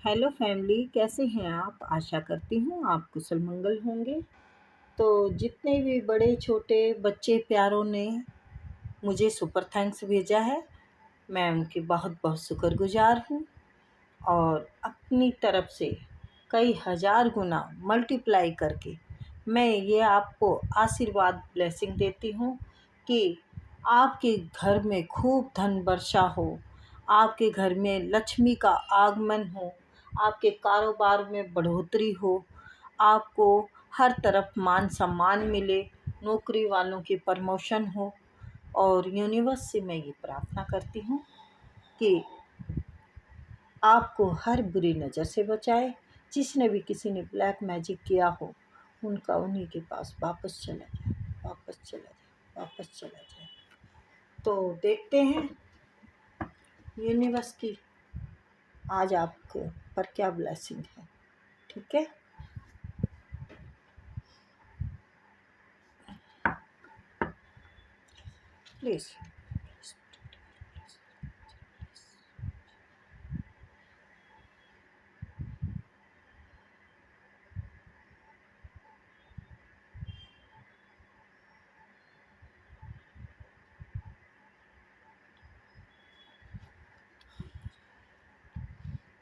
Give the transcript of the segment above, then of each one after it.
Hello family, कैसे हैं आप? आशा करती हूँ आप कुशल मंगल होंगे। तो जितने भी बड़े छोटे बच्चे प्यारों ने मुझे सुपर थैंक्स भेजा है, मैं उनकी बहुत बहुत शुक्रगुजार हूँ। और अपनी तरफ से कई हज़ार गुना मल्टीप्लाई करके मैं ये आपको आशीर्वाद ब्लेसिंग देती हूँ कि आपके घर में खूब धन वर्षा हो, आपके घर में लक्ष्मी का आगमन हो, आपके कारोबार में बढ़ोतरी हो, आपको हर तरफ मान सम्मान मिले, नौकरी वालों की प्रमोशन हो। और यूनिवर्स से मैं ये प्रार्थना करती हूँ कि आपको हर बुरी नज़र से बचाए। जिसने भी किसी ने ब्लैक मैजिक किया हो, उनका उन्हीं के पास वापस चला जाए, वापस चला जाए, वापस चला जाए। तो देखते हैं यूनिवर्स की आज आपके पर क्या ब्लेसिंग है। ठीक है, प्लीज़।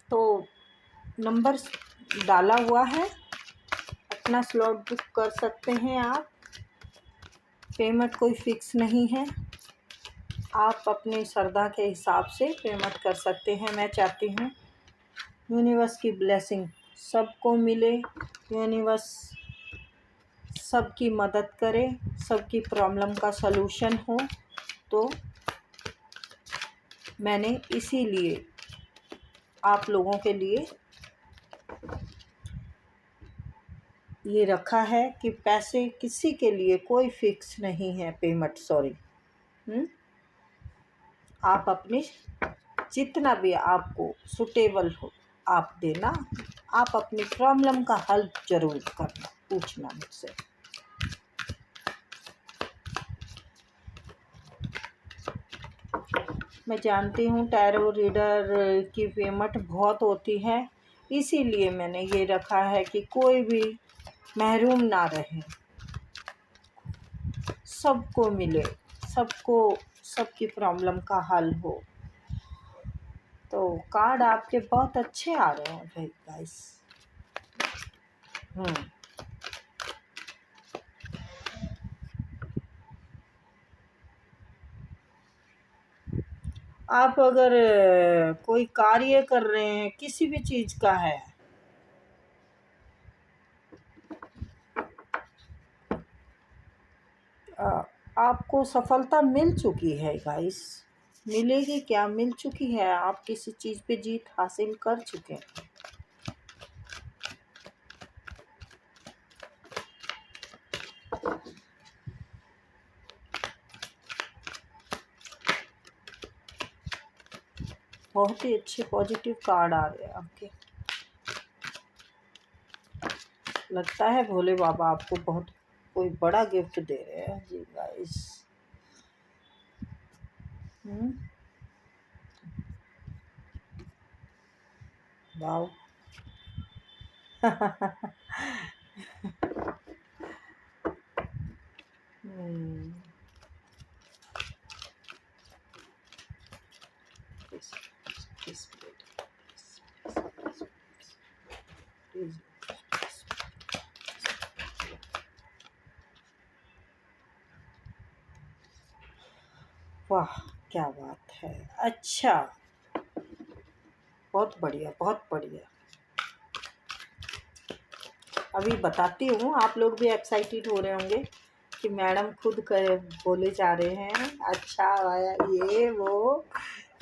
तो नंबर डाला हुआ है, अपना स्लॉट बुक कर सकते हैं आप। पेमेंट कोई फिक्स नहीं है, आप अपनी श्रद्धा के हिसाब से पेमेंट कर सकते हैं। मैं चाहती हूँ यूनिवर्स की ब्लेसिंग सबको मिले, यूनिवर्स सबकी मदद करे, सबकी प्रॉब्लम का सलूशन हो। तो मैंने इसीलिए आप लोगों के लिए ये रखा है कि पैसे किसी के लिए कोई फिक्स नहीं है, पेमेंट सॉरी। आप अपनी जितना भी आपको सुटेबल हो आप देना। आप अपनी प्रॉब्लम का हल ज़रूर करना, पूछना मुझसे। मैं जानती हूँ टैरो रीडर की पेमेंट बहुत होती है, इसीलिए मैंने ये रखा है कि कोई भी महरूम ना रहे, सबको मिले, सबको सबकी प्रॉब्लम का हल हो। तो कार्ड आपके बहुत अच्छे आ रहे हैं भाई गाइस। आप अगर कोई कार्य कर रहे हैं, किसी भी चीज़ का है, आपको सफलता मिल चुकी है गाइस। मिलेगी क्या, मिल चुकी है। आप किसी चीज़ पे जीत हासिल कर चुके हैं। बहुत ही अच्छे पॉजिटिव कार्ड आ रहे हैं आपके। लगता है भोले बाबा आपको बहुत कोई बड़ा गिफ्ट दे रहे हैं जी guys. Wow. Hmm, please, please, please, वाह क्या बात है। अच्छा, बहुत बढ़िया, बहुत बढ़िया। अभी बताती हूँ, आप लोग भी एक्साइटेड हो रहे होंगे कि मैडम खुद कर बोले जा रहे हैं अच्छा आया ये वो।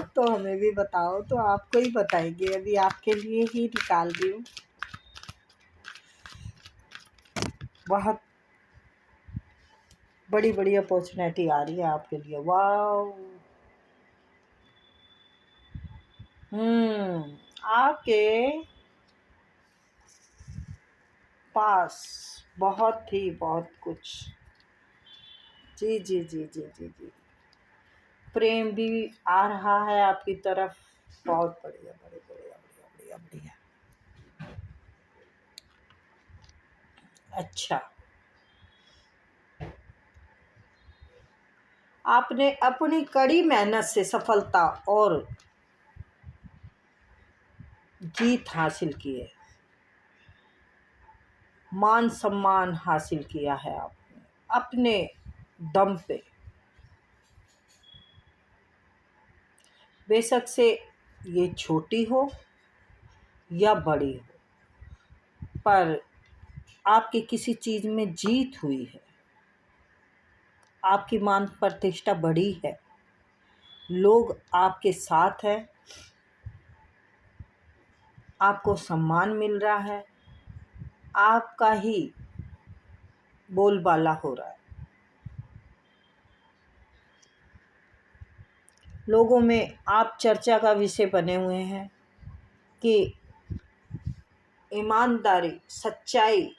तो हमें भी बताओ, तो आपको ही बताएंगे। अभी आपके लिए ही निकाल रही हूँ। बहुत बड़ी बड़ी अपॉर्चुनिटी आ रही है आपके लिए। वाह। आपके पास बहुत ही बहुत कुछ। जी जी जी जी जी जी, प्रेम भी आ रहा है आपकी तरफ। बहुत बढ़िया, बढ़िया बढ़िया बढ़िया बढ़िया बढ़िया। अच्छा, आपने अपनी कड़ी मेहनत से सफलता और जीत हासिल की है, मान सम्मान हासिल किया है आपने अपने दम पे। बेशक से ये छोटी हो या बड़ी हो, पर आपकी किसी चीज़ में जीत हुई है, आपकी मान प्रतिष्ठा बढ़ी है, लोग आपके साथ हैं, आपको सम्मान मिल रहा है, आपका ही बोलबाला हो रहा है, लोगों में आप चर्चा का विषय बने हुए हैं कि ईमानदारी सच्चाई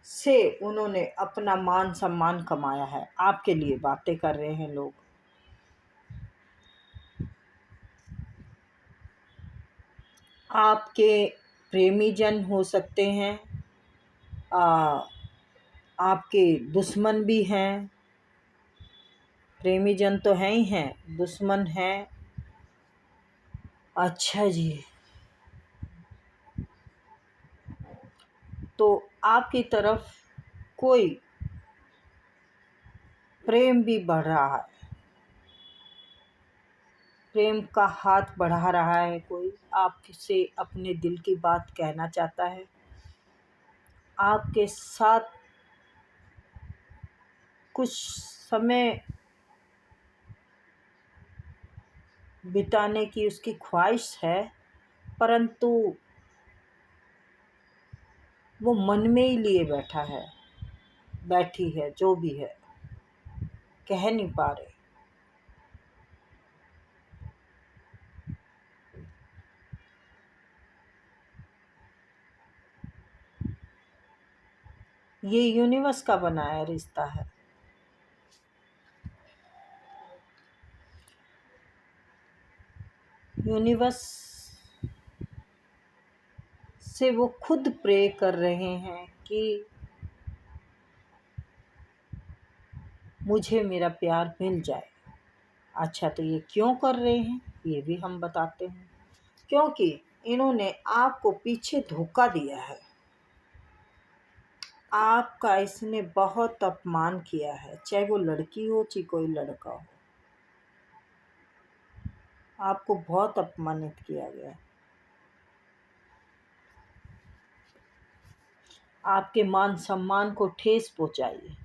से उन्होंने अपना मान सम्मान कमाया है। आपके लिए बातें कर रहे हैं लोग। आपके प्रेमी जन हो सकते हैं, आपके दुश्मन भी हैं। प्रेमी जन तो हैं ही हैं, दुश्मन हैं। अच्छा जी, तो आपकी तरफ कोई प्रेम भी बढ़ रहा है, प्रेम का हाथ बढ़ा रहा है, कोई आपसे अपने दिल की बात कहना चाहता है, आपके साथ कुछ समय बिताने की उसकी ख्वाहिश है, परंतु वो मन में ही लिए बैठा है, बैठी है, जो भी है, कह नहीं पा रहे। ये यूनिवर्स का बनाया रिश्ता है। यूनिवर्स से वो खुद प्रे कर रहे हैं कि मुझे मेरा प्यार मिल जाए। अच्छा, तो ये क्यों कर रहे हैं ये भी हम बताते हैं। क्योंकि इन्होंने आपको पीछे धोखा दिया है, आपका इसने बहुत अपमान किया है, चाहे वो लड़की हो चाहे कोई लड़का हो, आपको बहुत अपमानित किया गया है। आपके मान सम्मान को ठेस पहुंचाई,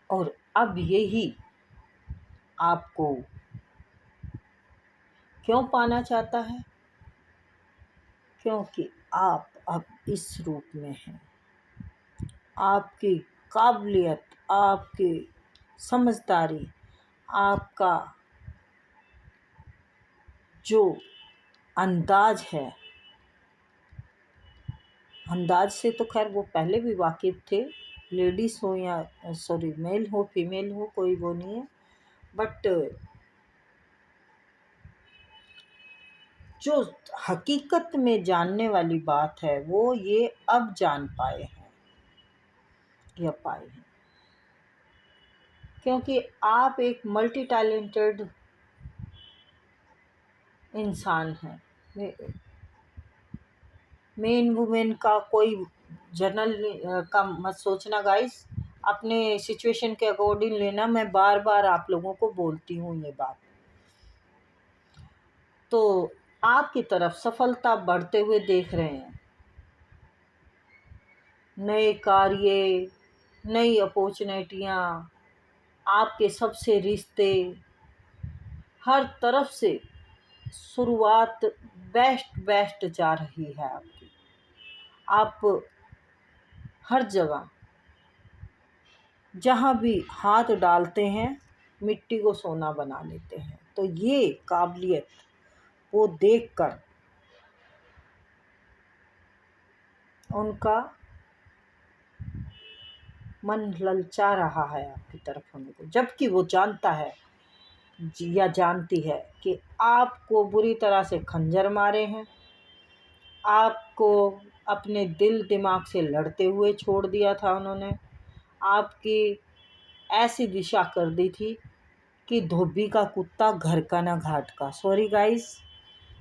और अब यही आपको क्यों पाना चाहता है? क्योंकि आप अब इस रूप में हैं। आपकी काबिलियत, आपकी समझदारी, आपका जो अंदाज है, अंदाज से तो खैर वो पहले भी वाकिफ़ थे, लेडीज़ हो या सॉरी मेल हो फीमेल हो, कोई वो नहीं है, बट जो हकीकत में जानने वाली बात है वो ये अब जान पाए हैं या पाए हैं। क्योंकि आप एक मल्टी टैलेंटेड इंसान हैं। मेन वुमेन का कोई जनरल का मत सोचना गाइस, अपने सिचुएशन के अकॉर्डिंग लेना। मैं बार बार आप लोगों को बोलती हूँ ये बात। तो आपकी तरफ सफलता बढ़ते हुए देख रहे हैं, नए कार्य, नई अपॉर्चुनिटियाँ, आपके सबसे रिश्ते, हर तरफ से शुरुआत बेस्ट बेस्ट जा रही है आपकी। आप हर जगह जहाँ भी हाथ डालते हैं मिट्टी को सोना बना लेते हैं। तो ये काबिलियत वो देखकर उनका मन ललचा रहा है आपकी तरफ होने को, जबकि वो जानता है या जानती है कि आपको बुरी तरह से खंजर मारे हैं, आपको अपने दिल दिमाग से लड़ते हुए छोड़ दिया था उन्होंने, आपकी ऐसी दिशा कर दी थी कि धोबी का कुत्ता घर का ना घाट का। सॉरी गाइस,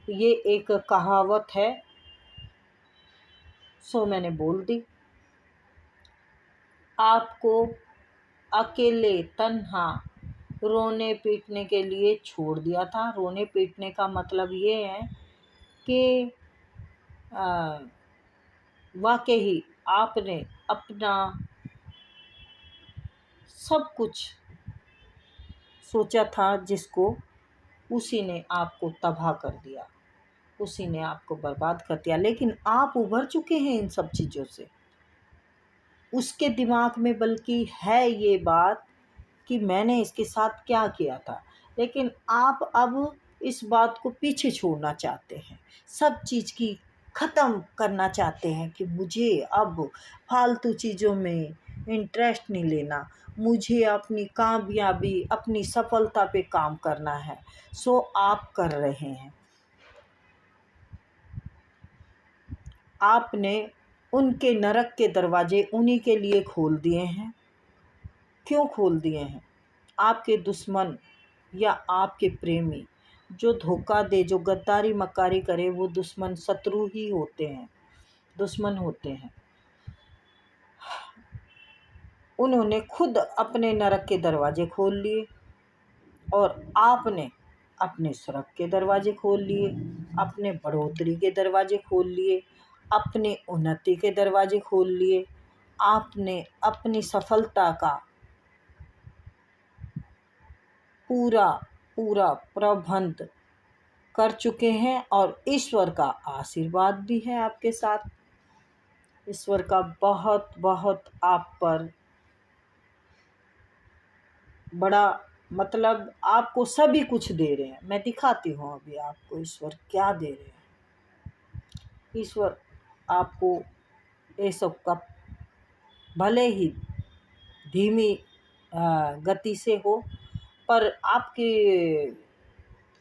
ये एक कहावत है, सो मैंने बोल दी। आपको अकेले तन्हा रोने पीटने के लिए छोड़ दिया था। रोने पीटने का मतलब ये है कि वाकई ही आपने अपना सब कुछ सोचा था जिसको, उसी ने आपको तबाह कर दिया, उसी ने आपको बर्बाद कर दिया। लेकिन आप उभर चुके हैं इन सब चीज़ों से। उसके दिमाग में बल्कि है ये बात कि मैंने इसके साथ क्या किया था, लेकिन आप अब इस बात को पीछे छोड़ना चाहते हैं, सब चीज़ की ख़त्म करना चाहते हैं कि मुझे अब फालतू चीज़ों में इंटरेस्ट नहीं लेना, मुझे अपनी कामयाबी, अपनी सफलता पे काम करना है। सो आप कर रहे हैं। आपने उनके नरक के दरवाजे उन्हीं के लिए खोल दिए हैं। क्यों खोल दिए हैं? आपके दुश्मन या आपके प्रेमी जो धोखा दे, जो गद्दारी मक्कारी करे, वो दुश्मन शत्रु ही होते हैं, दुश्मन होते हैं। उन्होंने खुद अपने नरक के दरवाजे खोल लिए और आपने अपने स्वर्ग के दरवाजे खोल लिए, अपने बढ़ोतरी के दरवाजे खोल लिए, अपने उन्नति के दरवाजे खोल लिए। आपने अपनी सफलता का पूरा पूरा प्रबंध कर चुके हैं और ईश्वर का आशीर्वाद भी है आपके साथ। ईश्वर का बहुत बहुत आप पर बड़ा, मतलब आपको सभी कुछ दे रहे हैं। मैं दिखाती हूँ अभी आपको ईश्वर क्या दे रहे हैं। ईश्वर आपको ये सब का भले ही धीमी गति से हो, पर आपकी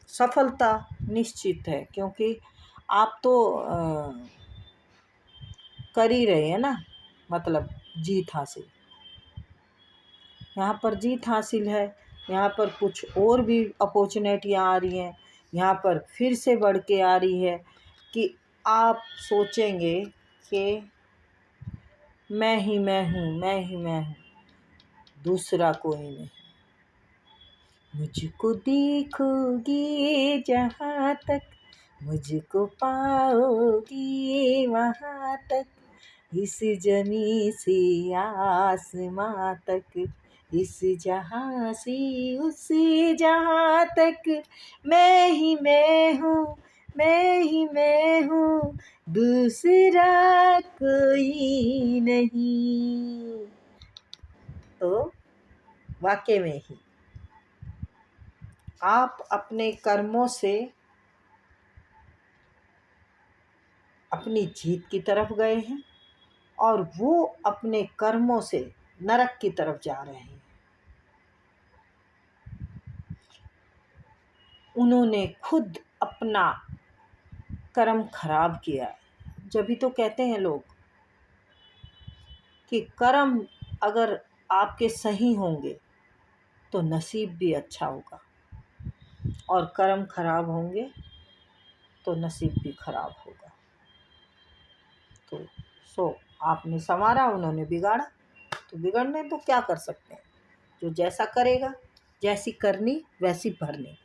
सफलता निश्चित है, क्योंकि आप तो कर ही रहे हैं ना, मतलब जीत हासिल। यहाँ पर जीत हासिल है, यहाँ पर कुछ और भी अपॉर्चुनिटियाँ आ रही हैं, यहाँ पर फिर से बढ़ के आ रही है कि आप सोचेंगे कि मैं ही मैं हूँ, मैं ही मैं हूँ, दूसरा कोई नहीं। मुझको देखोगी जहाँ तक, मुझको पाओगी वहाँ तक, इस जमी से आसमां तक, इस जहाँ से उस जहाँ तक, मैं ही मैं हूँ, मैं ही मैं हूँ, दूसरा कोई नहीं। तो वाकई में ही आप अपने कर्मों से अपनी जीत की तरफ गए हैं और वो अपने कर्मों से नरक की तरफ जा रहे हैं। उन्होंने खुद अपना कर्म खराब किया। जब भी तो कहते हैं लोग कि कर्म अगर आपके सही होंगे तो नसीब भी अच्छा होगा, और कर्म खराब होंगे तो नसीब भी खराब होगा। तो आपने संवारा, उन्होंने बिगाड़ा, तो बिगड़ने तो क्या कर सकते हैं। जो जैसा करेगा, जैसी करनी वैसी भरनी।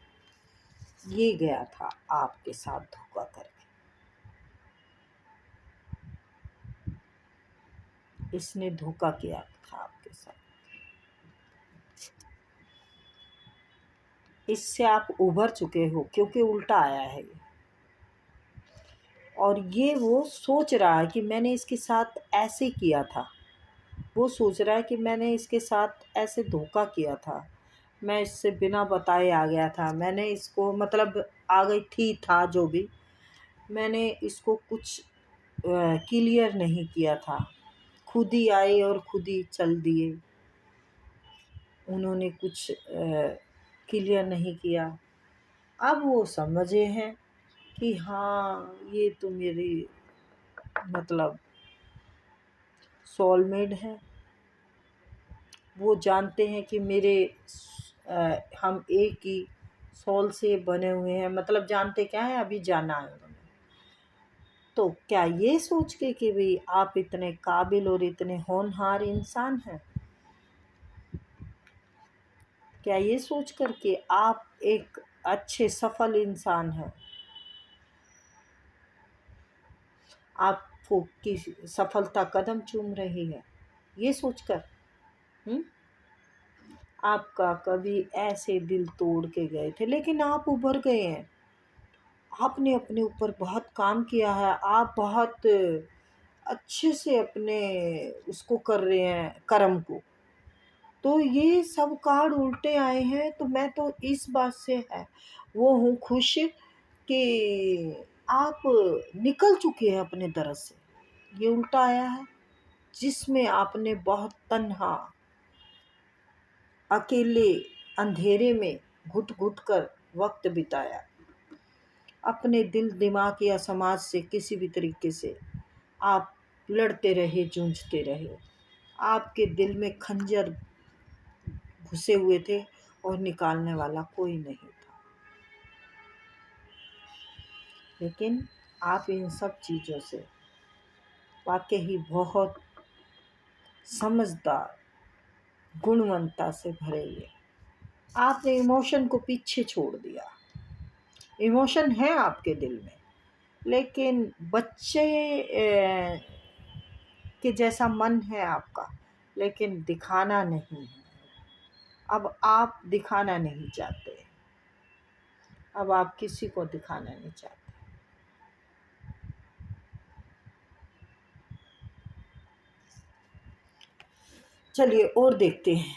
ये गया था आपके साथ धोखा करके, इसने धोखा किया था आपके साथ। इससे आप उभर चुके हो, क्योंकि उल्टा आया है ये। और ये वो सोच रहा है कि मैंने इसके साथ ऐसे किया था, वो सोच रहा है कि मैंने इसके साथ ऐसे धोखा किया था, मैं इससे बिना बताए आ गया था, मैंने इसको, मतलब आ गई था जो भी, मैंने इसको कुछ क्लियर नहीं किया था, खुद ही आए और खुद ही चल दिए। उन्होंने कुछ क्लियर नहीं किया। अब वो समझे हैं कि हाँ, ये तो मेरी मतलब सोलमेट है। वो जानते हैं कि हम एक ही सोल से बने हुए हैं, मतलब जानते क्या है, अभी जाना है उन्होंने। तो क्या ये सोच के कि भाई आप इतने काबिल और इतने होनहार इंसान हैं, क्या ये सोच कर के आप एक अच्छे सफल इंसान हैं, आपको की सफलता कदम चूम रही है, ये सोचकर आपका कभी ऐसे दिल तोड़ के गए थे, लेकिन आप उभर गए हैं। आपने अपने ऊपर बहुत काम किया है, आप बहुत अच्छे से अपने उसको कर रहे हैं कर्म को। तो ये सब कार्ड उल्टे आए हैं, तो मैं तो इस बात से है वो हूँ खुश कि आप निकल चुके हैं अपने दर से। ये उल्टा आया है जिसमें आपने बहुत तन्हा, अकेले, अंधेरे में घुट घुट कर वक्त बिताया। अपने दिल दिमाग या समाज से किसी भी तरीके से आप लड़ते रहे, जूझते रहे। आपके दिल में खंजर घुसे हुए थे और निकालने वाला कोई नहीं था। लेकिन आप इन सब चीज़ों से वाकई ही बहुत समझदार, गुणवंता से भरे हुए। आपने इमोशन को पीछे छोड़ दिया। इमोशन है आपके दिल में, लेकिन बच्चे के जैसा मन है आपका, लेकिन दिखाना नहीं है। अब आप दिखाना नहीं चाहते, अब आप किसी को दिखाना नहीं चाहते। चलिए और देखते हैं।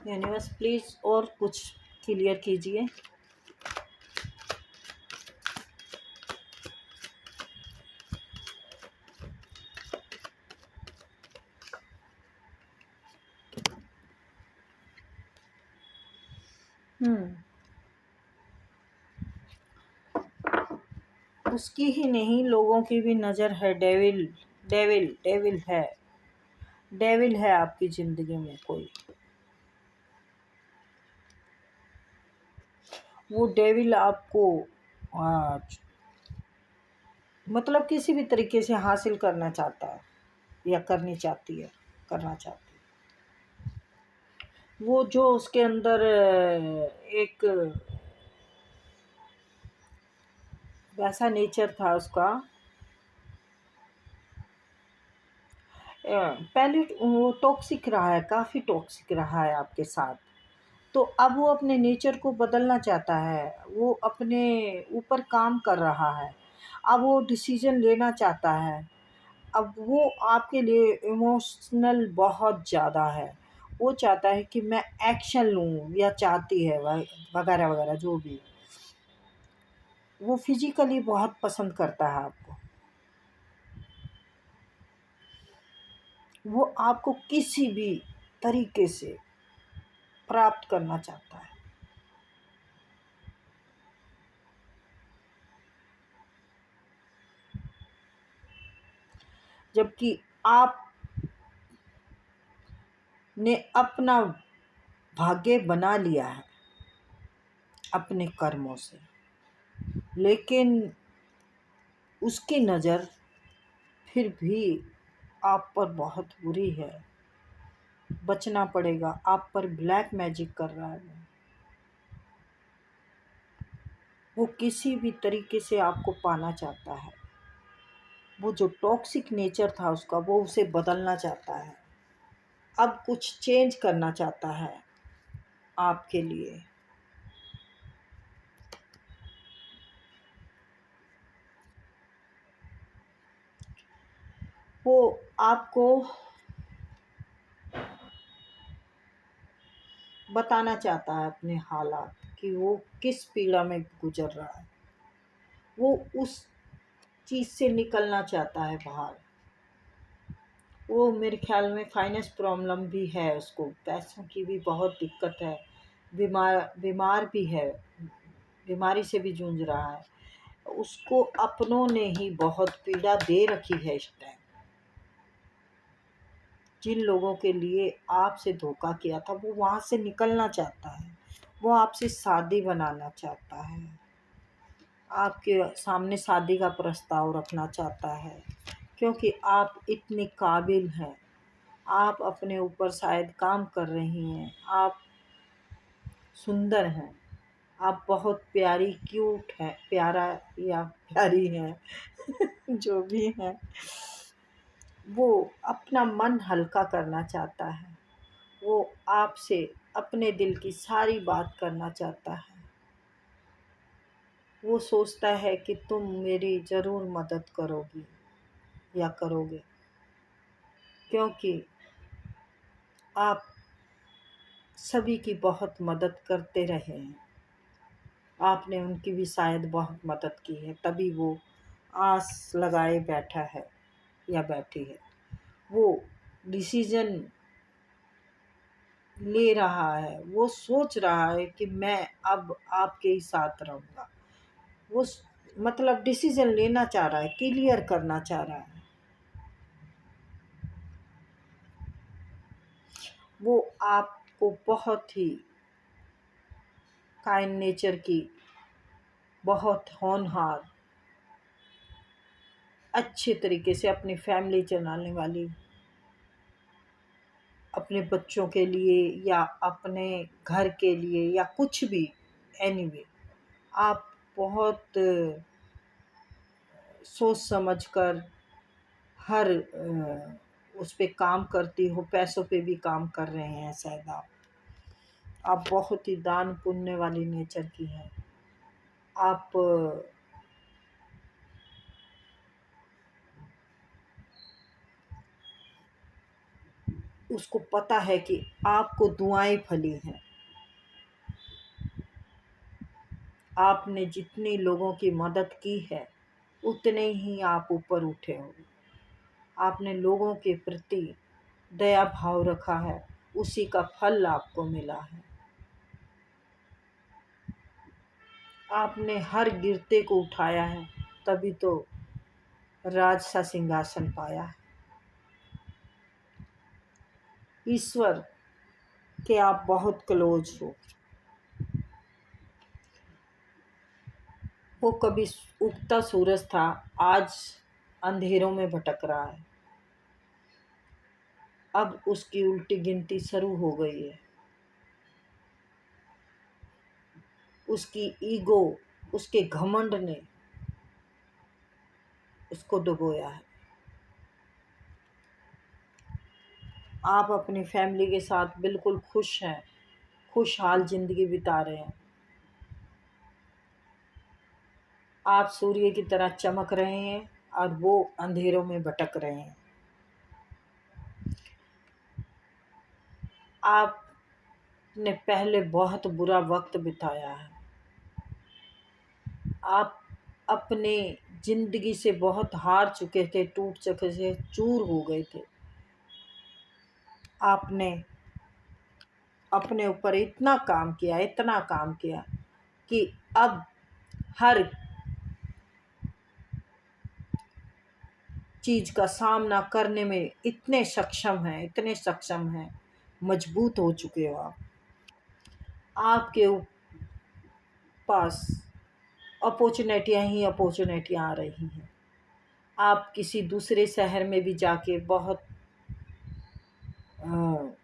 यूनिवर्स प्लीज और कुछ क्लियर कीजिए। उसकी ही नहीं, लोगों की भी नज़र है। डेविल, डेविल, डेविल है। डेविल है आपकी ज़िंदगी में कोई। वो डेविल आपको आज मतलब किसी भी तरीके से हासिल करना चाहता है या करनी चाहती है, करना चाहती है। वो जो उसके अंदर एक वैसा नेचर था उसका, पहले वो टॉक्सिक रहा है, काफ़ी टॉक्सिक रहा है आपके साथ। तो अब वो अपने नेचर को बदलना चाहता है, वो अपने ऊपर काम कर रहा है। अब वो डिसीजन लेना चाहता है। अब वो आपके लिए इमोशनल बहुत ज़्यादा है। वो चाहता है कि मैं एक्शन लूँ, या चाहती है वगैरह वगैरह जो भी। वो फिजिकली बहुत पसंद करता है आपको। वो आपको किसी भी तरीके से प्राप्त करना चाहता है। जबकि आप ने अपना भाग्य बना लिया है अपने कर्मों से, लेकिन उसकी नज़र फिर भी आप पर बहुत बुरी है। बचना पड़ेगा, आप पर ब्लैक मैजिक कर रहा है वो किसी भी तरीके से आपको पाना चाहता है। वो जो टॉक्सिक नेचर था उसका, वो उसे बदलना चाहता है। अब कुछ चेंज करना चाहता है आपके लिए। वो आपको बताना चाहता है अपने हालात, कि वो किस पीड़ा में गुजर रहा है। वो उस चीज़ से निकलना चाहता है बाहर। वो मेरे ख़्याल में फाइनेंस प्रॉब्लम भी है उसको, पैसों की भी बहुत दिक्कत है, बीमार बीमार भी है, बीमारी से भी जूझ रहा है। उसको अपनों ने ही बहुत पीड़ा दे रखी है इस टाइम। जिन लोगों के लिए आपसे धोखा किया था वो वहाँ से निकलना चाहता है, वो आपसे शादी बनाना चाहता है, आपके सामने शादी का प्रस्ताव रखना चाहता है, क्योंकि आप इतने काबिल हैं, आप अपने ऊपर शायद काम कर रही हैं, आप सुंदर हैं, आप बहुत प्यारी क्यूट हैं, प्यारा या प्यारी हैं जो भी हैं, वो अपना मन हल्का करना चाहता है, वो आपसे अपने दिल की सारी बात करना चाहता है। वो सोचता है कि तुम मेरी ज़रूर मदद करोगी या करोगे, क्योंकि आप सभी की बहुत मदद करते रहे हैं। आपने उनकी भी शायद बहुत मदद की है, तभी वो आस लगाए बैठा है या बैठी है। वो डिसीज़न ले रहा है, वो सोच रहा है कि मैं अब आपके ही साथ रहूँगा। वो मतलब डिसीज़न लेना चाह रहा है, क्लियर करना चाह रहा है। वो आपको बहुत ही काइंड नेचर की, बहुत होनहार, अच्छे तरीके से अपनी फैमिली चलाने वाली, अपने बच्चों के लिए या अपने घर के लिए या कुछ भी, एनीवे, आप बहुत सोच समझ कर हर उस पे काम करती हो, पैसों पे भी काम कर रहे हैं शायद आप बहुत ही दान पुण्य वाली नेचर की हैं। आप उसको पता है कि आपको दुआएं फली हैं, आपने जितनी लोगों की मदद की है उतने ही आप ऊपर उठे हो, आपने लोगों के प्रति दया भाव रखा है, उसी का फल आपको मिला है। आपने हर गिरते को उठाया है, तभी तो राज सा सिंहासन पाया है। ईश्वर के आप बहुत क्लोज हो। वो कभी उगता सूरज था, आज अंधेरों में भटक रहा है, अब उसकी उल्टी गिनती शुरू हो गई है। उसकी ईगो, उसके घमंड ने उसको डुबोया है। आप अपनी फैमिली के साथ बिल्कुल खुश हैं, खुशहाल ज़िंदगी बिता रहे हैं। आप सूर्य की तरह चमक रहे हैं और वो अंधेरों में भटक रहे हैं। आपने पहले बहुत बुरा वक्त बिताया है, आप अपने ज़िंदगी से बहुत हार चुके थे, टूट चुके थे, चूर हो गए थे। आपने अपने ऊपर इतना काम किया, इतना काम किया कि अब हर चीज़ का सामना करने में इतने सक्षम हैं, इतने सक्षम हैं, मजबूत हो चुके हो आप। आपके पास अपॉर्चुनिटियाँ ही अपॉर्चुनिटियाँ आ रही हैं। आप किसी दूसरे शहर में भी जाके बहुत अ,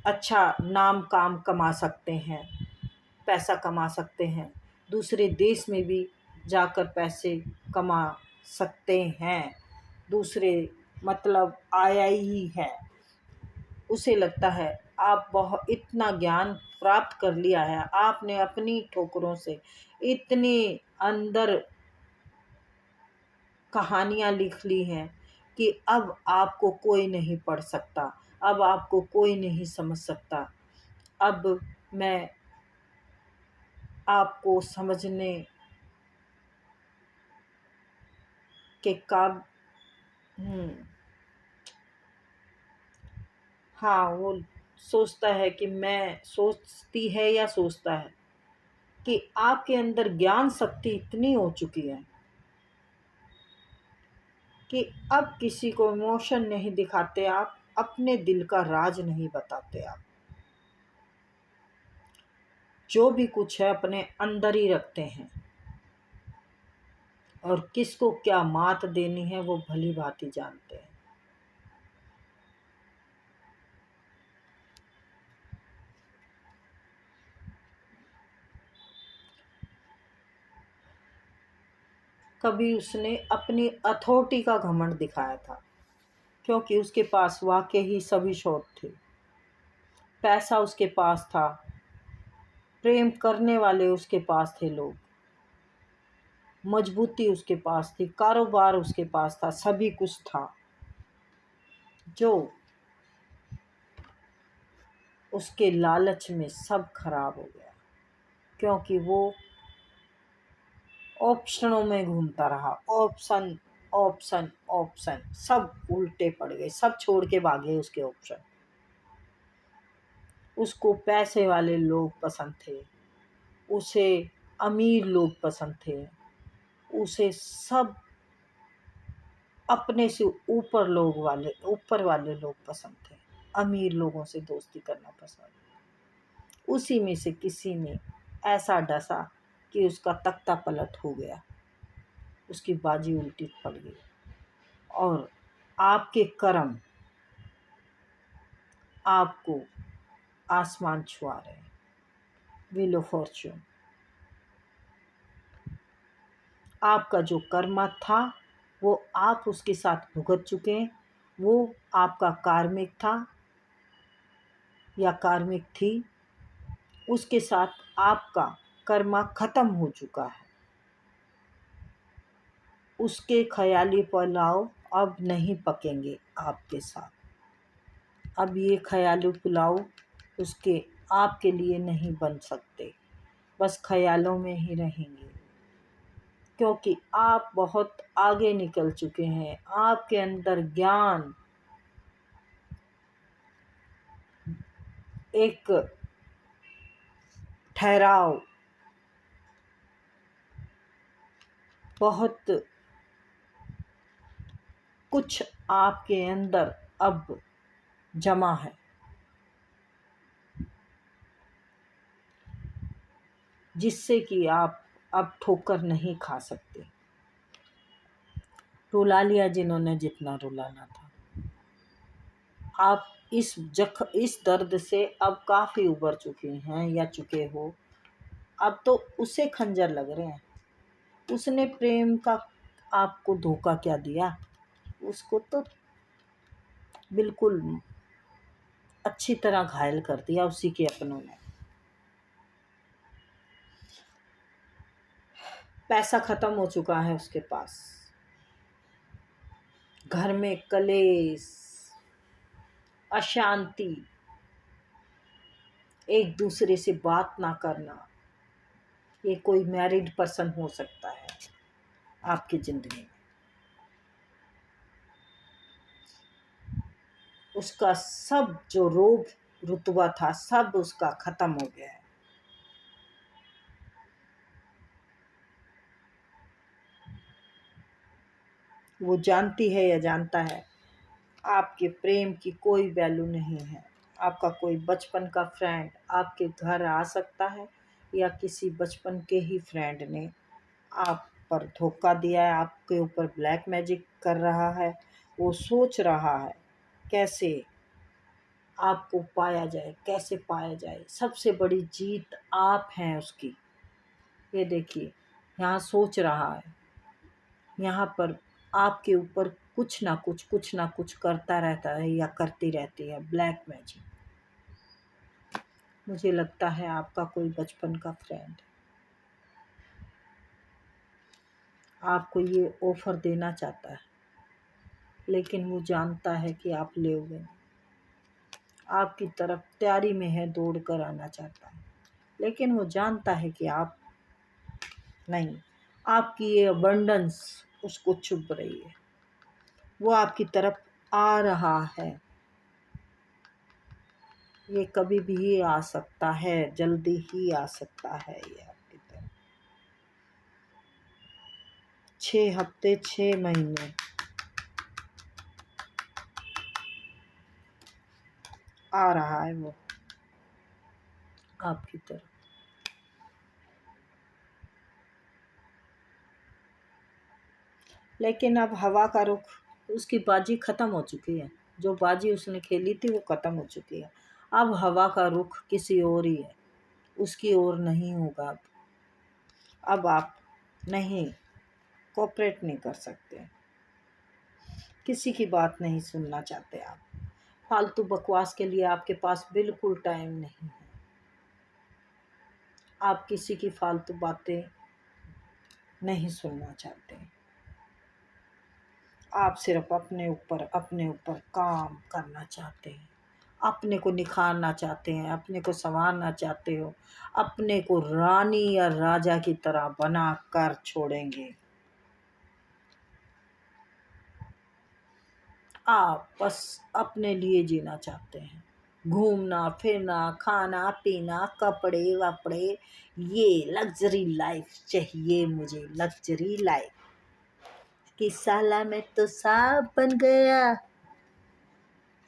अच्छा नाम काम कमा सकते हैं, पैसा कमा सकते हैं। दूसरे देश में भी जाकर पैसे कमा सकते हैं। दूसरे मतलब आया ही है, उसे लगता है आप बहुत इतना ज्ञान प्राप्त कर लिया है, आपने अपनी ठोकरों से इतनी अंदर कहानियाँ लिख ली हैं कि अब आपको कोई नहीं पढ़ सकता, अब आपको कोई नहीं समझ सकता। अब मैं आपको समझने के काब हूँ। हाँ, वो सोचता है कि मैं सोचती है या सोचता है कि आपके अंदर ज्ञान शक्ति इतनी हो चुकी है कि अब किसी को इमोशन नहीं दिखाते आप, अपने दिल का राज नहीं बताते आप। जो भी कुछ है अपने अंदर ही रखते हैं और किसको क्या मात देनी है वो भली भांति जानते हैं। कभी उसने अपनी अथॉरिटी का घमंड दिखाया था, क्योंकि उसके पास वाकई ही सभी शौक थे। पैसा उसके पास था, प्रेम करने वाले उसके पास थे लोग, मजबूती उसके पास थी, कारोबार उसके पास था, सभी कुछ था। जो उसके लालच में सब खराब हो गया, क्योंकि वो ऑप्शनों में घूमता रहा। ऑप्शन ऑप्शन ऑप्शन, सब उल्टे पड़ गए, सब छोड़ के भागे उसके ऑप्शन। उसको पैसे वाले लोग पसंद थे, उसे अमीर लोग पसंद थे, उसे सब अपने से ऊपर वाले लोग पसंद थे। अमीर लोगों से दोस्ती करना पसंद। उसी में से किसी ने ऐसा डसा कि उसका तख्ता पलट हो गया, उसकी बाजी उल्टी पड़ गई। और आपके कर्म आपको आसमान छुआ रहे हैं। व्हील ऑफ फॉर्च्यून, आपका जो कर्म था वो आप उसके साथ भुगत चुके हैं। वो आपका कार्मिक था या कार्मिक थी, उसके साथ आपका कर्म खत्म हो चुका है। उसके ख़याली पुलाव अब नहीं पकेंगे आपके साथ। अब ये ख़याली पुलाव उसके आपके लिए नहीं बन सकते, बस ख़यालों में ही रहेंगे, क्योंकि आप बहुत आगे निकल चुके हैं। आपके अंदर ज्ञान, एक ठहराव, बहुत कुछ आपके अंदर अब जमा है, जिससे कि आप अब ठोकर नहीं खा सकते। रुला लिया जिन्होंने जितना रुलाना था। आप इस दर्द से अब काफ़ी उबर चुके हैं या चुके हो। अब तो उसे खंजर लग रहे हैं। उसने प्रेम का आपको धोखा क्या दिया, उसको तो बिल्कुल अच्छी तरह घायल कर दिया उसी के अपनों ने। पैसा खत्म हो चुका है उसके पास, घर में कलेश, अशांति, एक दूसरे से बात ना करना। ये कोई मैरिड पर्सन हो सकता है आपकी ज़िंदगी में। उसका सब जो रोग रुतबा था सब उसका ख़त्म हो गया है। वो जानती है या जानता है आपके प्रेम की कोई वैल्यू नहीं है। आपका कोई बचपन का फ्रेंड आपके घर आ सकता है, या किसी बचपन के ही फ्रेंड ने आप पर धोखा दिया है, आपके ऊपर ब्लैक मैजिक कर रहा है। वो सोच रहा है कैसे आपको पाया जाए, कैसे पाया जाए। सबसे बड़ी जीत आप हैं उसकी। ये देखिए, यहाँ सोच रहा है, यहाँ पर आपके ऊपर कुछ ना कुछ करता रहता है या करती रहती है ब्लैक मैजिक। मुझे लगता है आपका कोई बचपन का फ्रेंड आपको ये ऑफ़र देना चाहता है, लेकिन वो जानता है कि आप लेओगे नहीं। आपकी तरफ तैयारी में है, दौड़ कर आना चाहता है, लेकिन वो जानता है कि आप नहीं। आपकी ये अबंडेंस उसको चुभ रही है। वो आपकी तरफ आ रहा है, ये कभी भी आ सकता है, जल्दी ही आ सकता है ये आपकी तरफ। 6 हफ्ते 6 महीने आ रहा है वो आपकी तरफ। लेकिन अब हवा का रुख, उसकी बाजी ख़त्म हो चुकी है। जो बाजी उसने खेली थी वो ख़त्म हो चुकी है। अब हवा का रुख किसी और ही है, उसकी ओर नहीं होगा अब आप नहीं कोऑपरेट नहीं कर सकते, किसी की बात नहीं सुनना चाहते आप। फालतू बकवास के लिए आपके पास बिल्कुल टाइम नहीं है। आप किसी की फालतू बातें नहीं सुनना चाहते। आप सिर्फ अपने ऊपर काम करना चाहते हैं, अपने को निखारना चाहते हैं, अपने को संवारना चाहते हो, अपने को रानी या राजा की तरह बना कर छोड़ेंगे। आप बस अपने लिए जीना चाहते हैं, घूमना फिरना, खाना पीना, कपड़े वपड़े, ये लग्जरी लाइफ चाहिए मुझे, लग्जरी लाइफ। कि साला मैं तो सांप बन गया,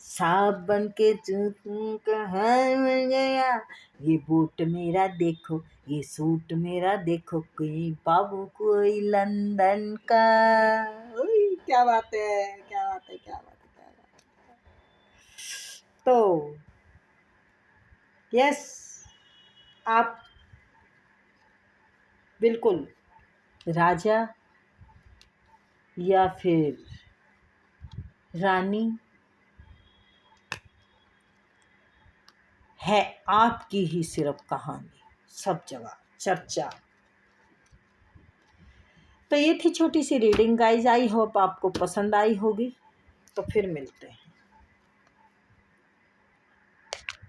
सांप बन के कहाँ बन गया। ये बूट मेरा देखो, ये सूट मेरा देखो, कोई बाबू कोई लंदन का। ओए, क्या बात है, क्या बात है, क्या बात है, क्या बात है। तो यस, आप बिल्कुल राजा या फिर रानी है, आपकी ही सिर्फ कहानी सब जगह चर्चा। तो ये थी छोटी सी रीडिंग गाइज, आई होप आपको पसंद आई होगी। तो फिर मिलते हैं।